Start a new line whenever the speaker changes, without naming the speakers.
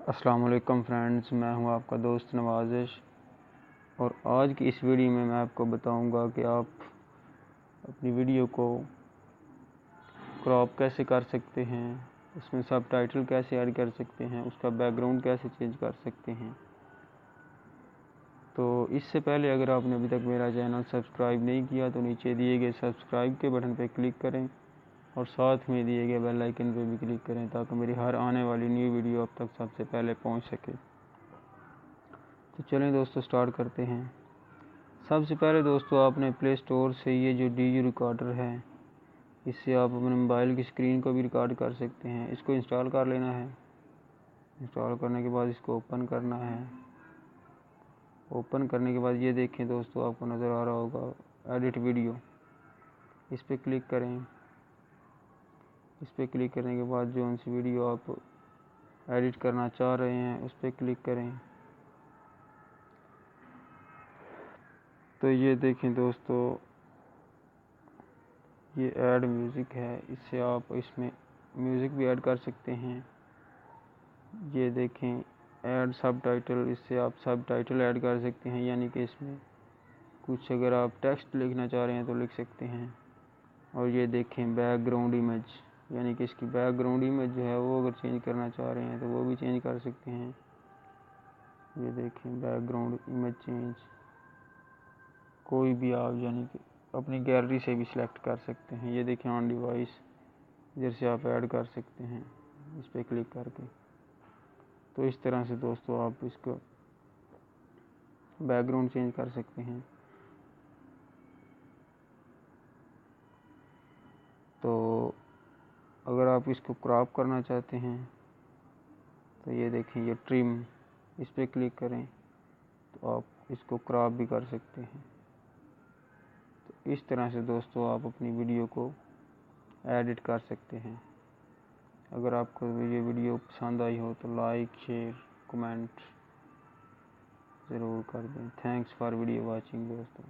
अस्सलाम वालेकुम फ्रेंड्स, मैं हूं आपका दोस्त नवाज़िश। और आज की इस वीडियो में मैं आपको बताऊंगा कि आप अपनी वीडियो को क्रॉप कैसे कर सकते हैं, उसमें सब टाइटल कैसे ऐड कर सकते हैं, उसका बैकग्राउंड कैसे चेंज कर सकते हैं। तो इससे पहले अगर आपने अभी तक मेरा चैनल सब्सक्राइब नहीं किया तो नीचे दिए गए सब्सक्राइब के बटन पर क्लिक करें और साथ में दिए गए बेल आइकन पर भी क्लिक करें ताकि मेरी हर आने वाली न्यू वीडियो आप तक सबसे पहले पहुंच सके। तो चलें दोस्तों, स्टार्ट करते हैं। सबसे पहले दोस्तों आपने प्ले स्टोर से ये जो डीजी रिकॉर्डर है, इससे आप अपने मोबाइल की स्क्रीन को भी रिकॉर्ड कर सकते हैं। इसको इंस्टॉल कर लेना है। इंस्टॉल करने के बाद इसको ओपन करना है। ओपन करने के बाद ये देखें दोस्तों, आपको नज़र आ रहा होगा एडिट वीडियो, इस पर क्लिक करें। इस पर क्लिक करने के बाद जो सी वीडियो आप एडिट करना चाह रहे हैं उस पर क्लिक करें। तो ये देखें दोस्तों, ये ऐड म्यूज़िक है, इससे आप इसमें म्यूज़िक भी ऐड कर सकते हैं। ये देखें ऐड सब टाइटल, इससे आप सब टाइटल ऐड कर सकते हैं, यानी कि इसमें कुछ अगर आप टेक्स्ट लिखना चाह रहे हैं तो लिख सकते हैं। और ये देखें बैकग्राउंड इमेज, यानी कि इसकी बैकग्राउंड इमेज जो है वो अगर चेंज करना चाह रहे हैं तो वो भी चेंज कर सकते हैं। ये देखें बैकग्राउंड इमेज चेंज, कोई भी आप यानी कि अपनी गैलरी से भी सिलेक्ट कर सकते हैं। ये देखें ऑन डिवाइस, इधर से आप ऐड कर सकते हैं इस पर क्लिक करके। तो इस तरह से दोस्तों आप इसको बैकग्राउंड चेंज कर सकते हैं। तो अगर आप इसको क्रॉप करना चाहते हैं तो ये देखें ये ट्रिम, इस पर क्लिक करें तो आप इसको क्रॉप भी कर सकते हैं। तो इस तरह से दोस्तों आप अपनी वीडियो को एडिट कर सकते हैं। अगर आपको ये वीडियो पसंद आई हो तो लाइक, शेयर, कमेंट ज़रूर कर दें। थैंक्स फॉर वीडियो वॉचिंग दोस्तों।